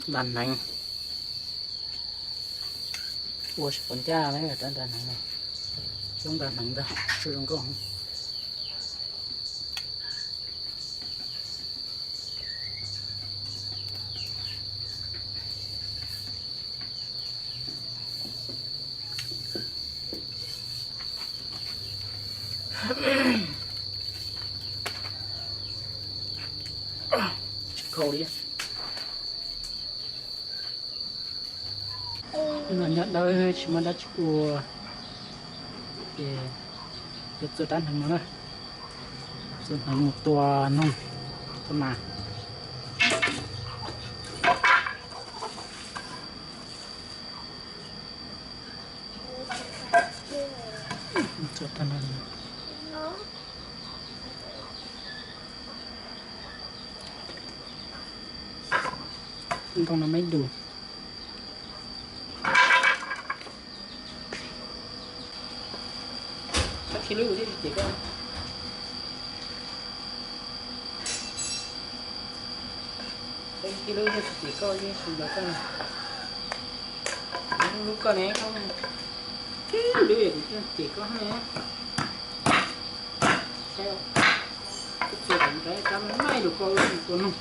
đàn nành ua con cha đấy ở trên đàn nành này trong đàn nành ra chưa đúng không khâu đi nó nhận đây chỉ mà đã chịu để cho tan hàng nữa rồi hàng một tua nông cơ mà cho tan hàng không nó mấy đủ các kilo đi chỉ có cái kilo chỉ có như là con lúc con này không kilo chỉ có hai theo cái chuyện cái cắm máy được con không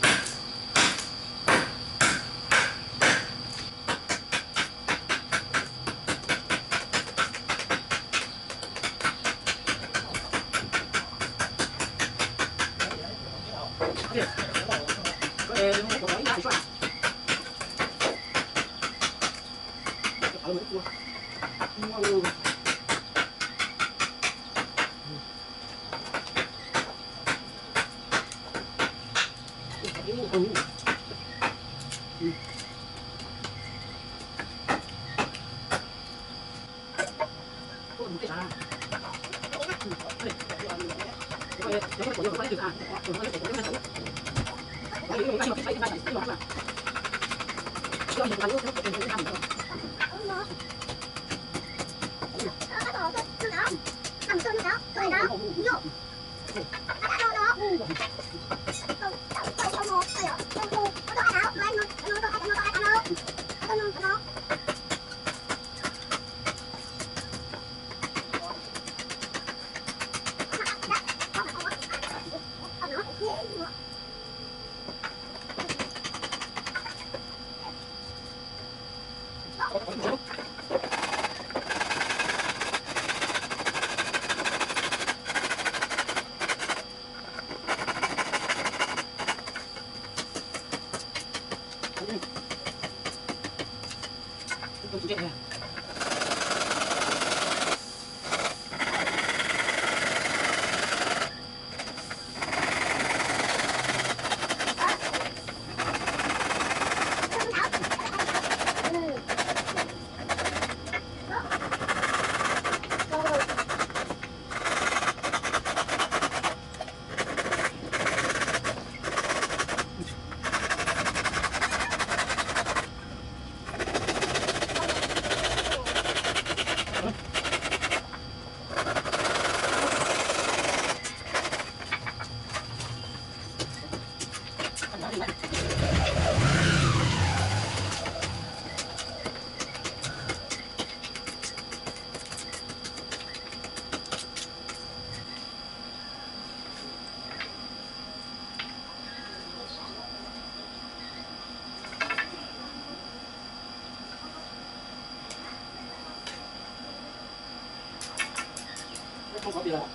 không có gì đâu.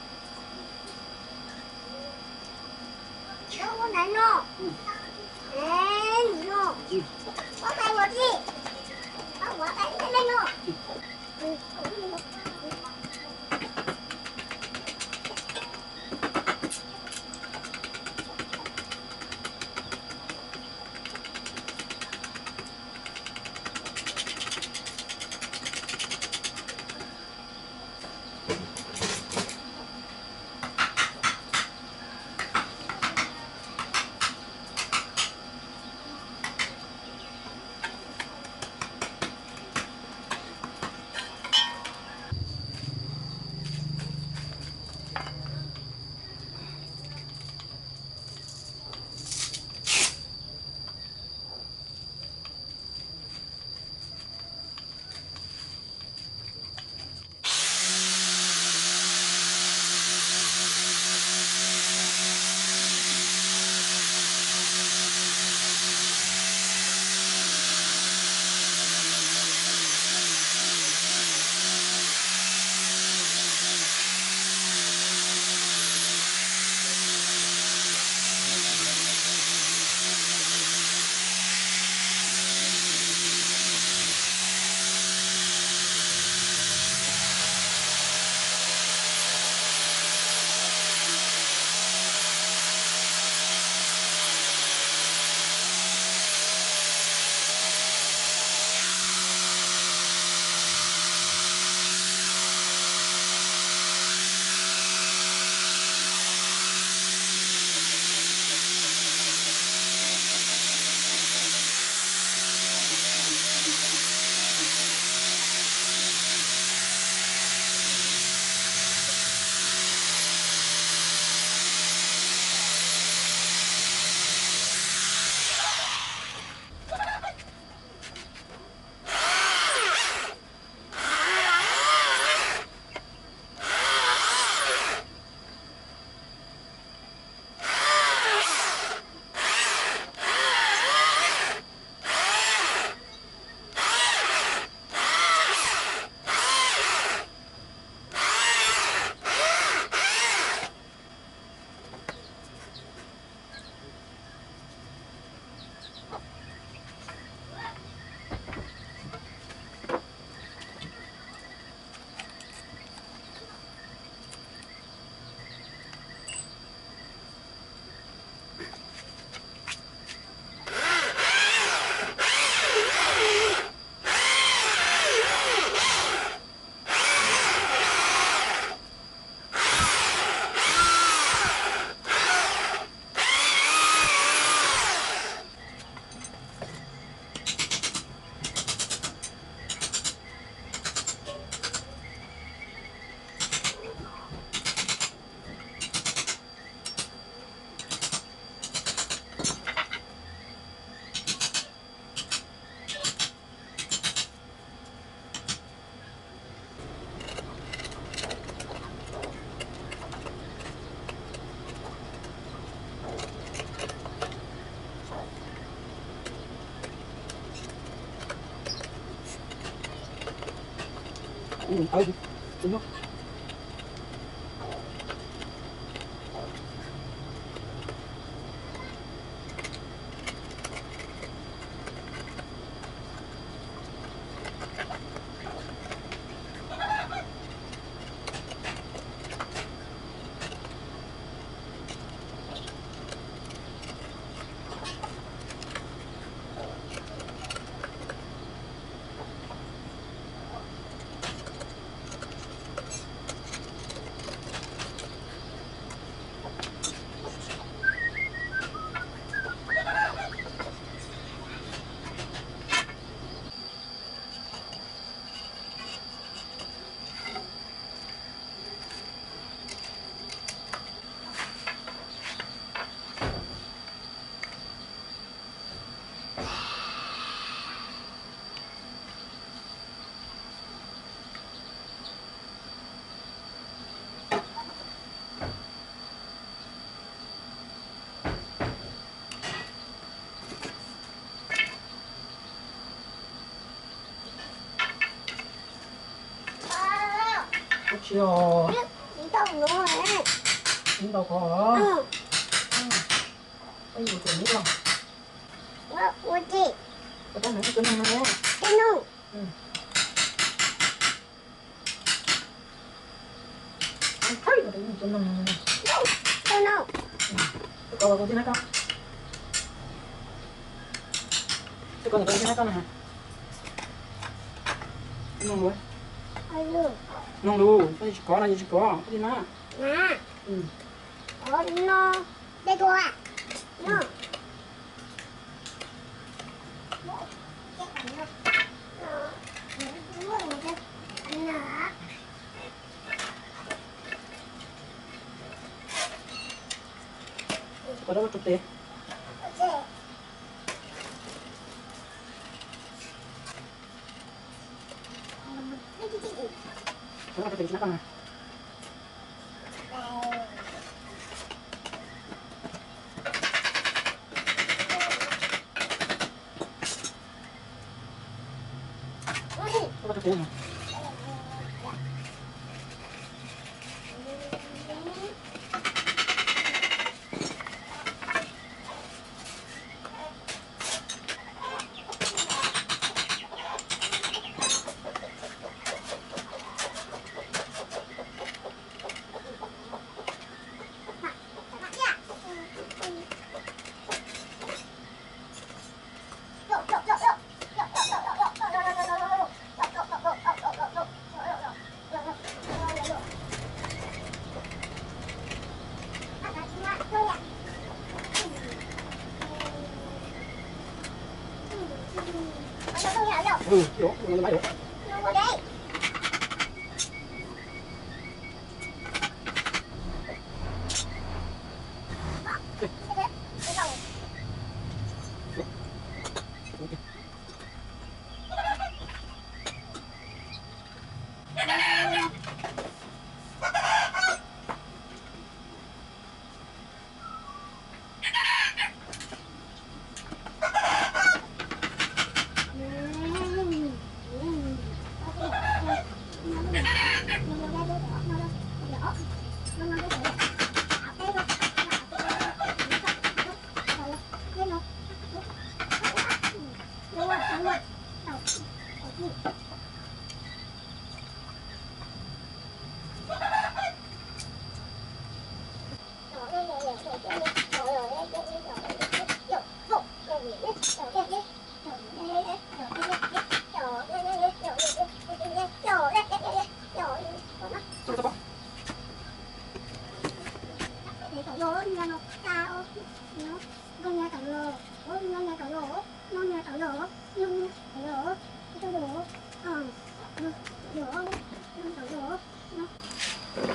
đâu có đánh nó. Nó. Có tay một gì? Không có tay lên nó. Đúng không? Chiều Đi đâu nữa hả? chúng đâu có Ừ. cái gì chuyện nữa không? Ủa chị? Có cái này cái này nè. Cái nụ. Thấy là cái chuyện này nè. Cái nụ. Có tiếng hát không? Cái con này tiếng hát con này hả? Nông rồi. Alo. Nông luôn, cái gì có là gì có, cái gì mà. Nè. Ừ. Nó. Đây cô à? Nó. Có đâu chụp tiền. Đó là cái tiếng hát con này. Có chụp tiền này. Ừ, hiểu, mình lại hiểu.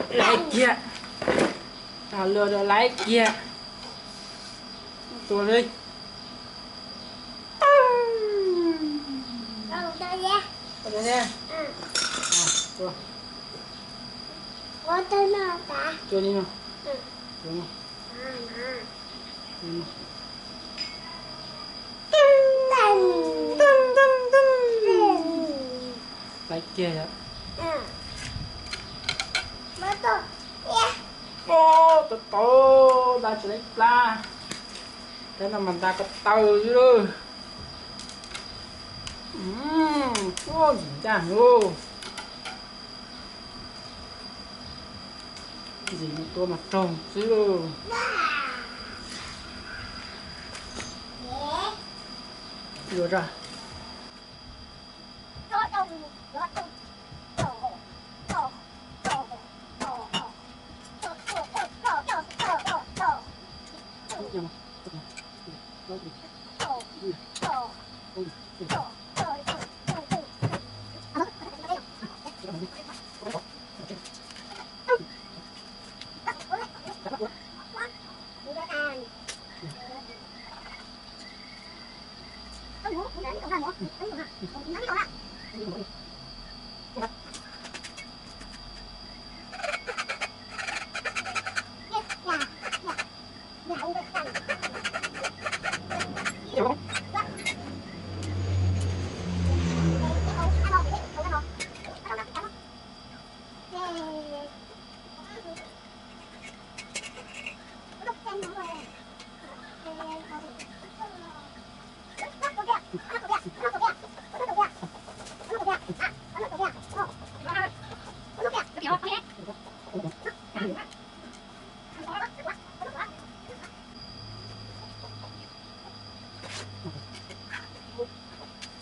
Lại kia. Lừa rồi lại kia. Tua đi. Ở đây nha. Tua. Tua đi nào. Tua nào. Lại kia vậy. Betul. Iya. Ô, tô ta sẽ lấy la. Thế là mình ta có từ chứ. Ô, gì cha ô. Gì một tua mặt tròn chứ. Vừa ra.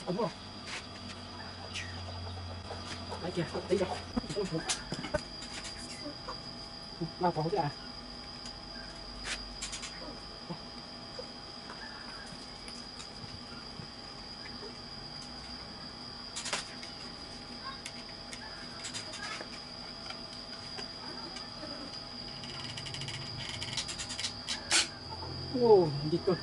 Đúng rồi. Đấy kìa, tí rồi. Bao có chứ à? Wow, đi cơ.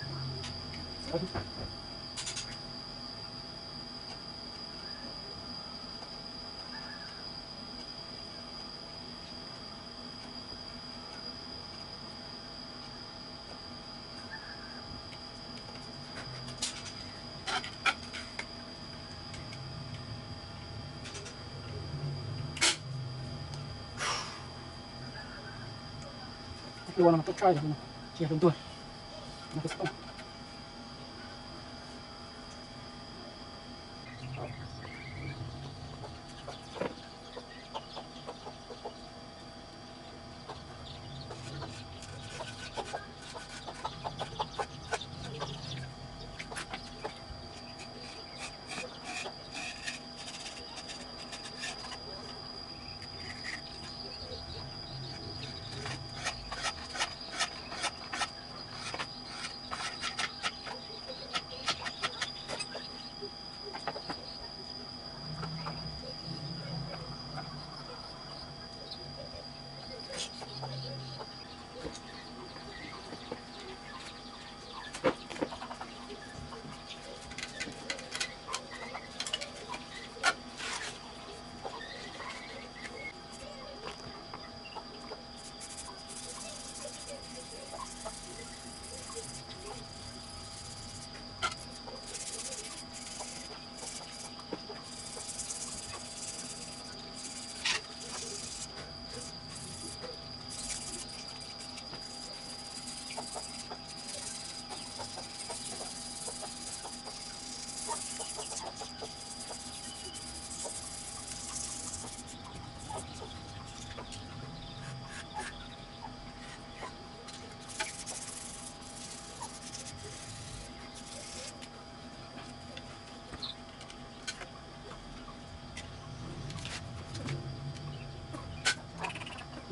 Cái one mà tốt try rồi, chỉ là tuần. Nó có không?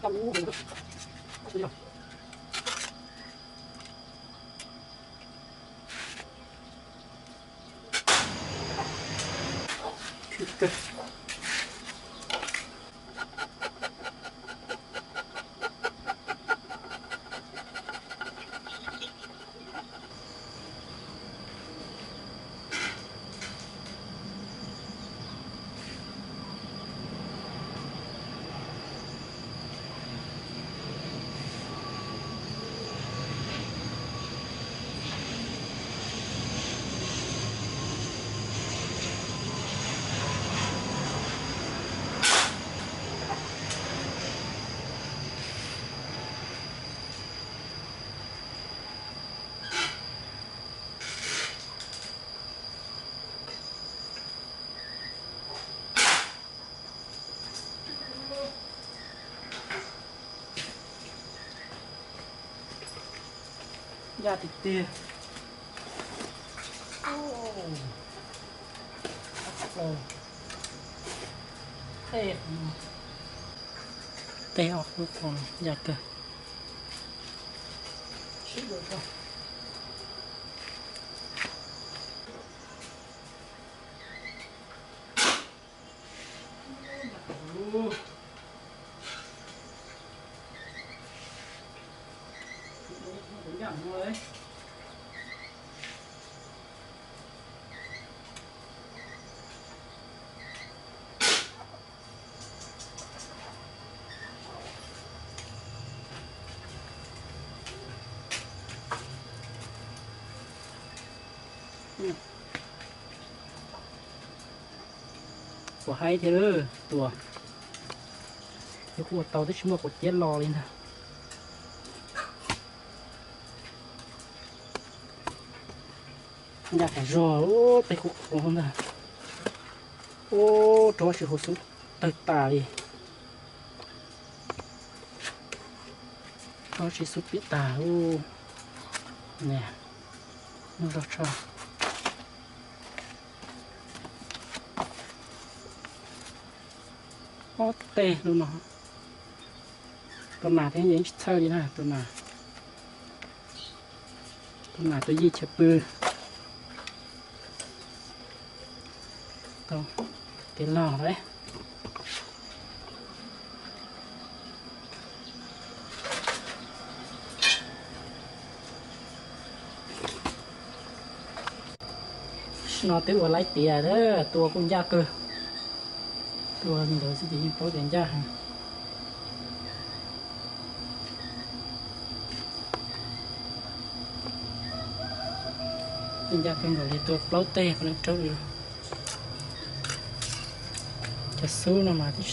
Trong những vùng đó. Good. da thịt tia rồi tê học lúc còn giặt cơ xíu được không rồi của hay thế đó tua cái khu tàu tới chúng ta có chết lò lên nè nhà phải rò ô tay khu không nè ô cho sự hồ sơ tay tà đi nó chỉ sụp biết tà ô nè nó rất cho ó tê luôn nó tuần nào thế những chơi gì nè tuần nào tôi di chụp bự tao cái lò đấy nó tự lấy tiền đó tua cũng ra cơ tua mình đỡ sẽ chỉ có tiền ra mình ra cái người tua plau tê nó trâu đượcจะสู้นะมาที่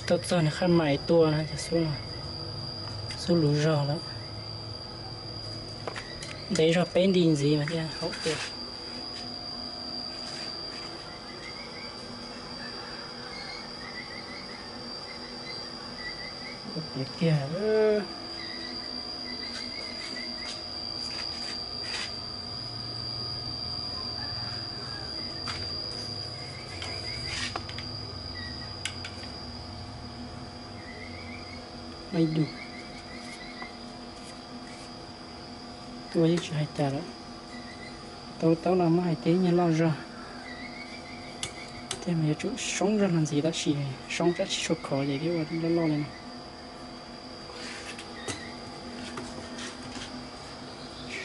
ตัวเจอในขั้นใหม่ตัวนะจะสู้นะสู้หลุดรอแล้วเดี๋ยวเราเป็นดินสีมาเนี่ยเขาเกิดเด็กแก่ไม่ดูตัวยิ่งใหญ่แต่ละtao làm mai thế như lo ra thế mà chú sống ra làm gì đó chỉ sống rất chịu khó vậy cái mà lo lên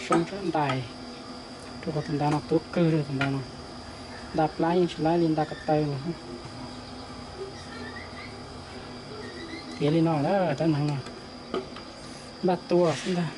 sống rất dài tôi có thằng nó tốt cơ rồi thằng nó đạp lái nhưng lái lên đạp tay mà thế lên nó đó ở trên này bắt tua xin ra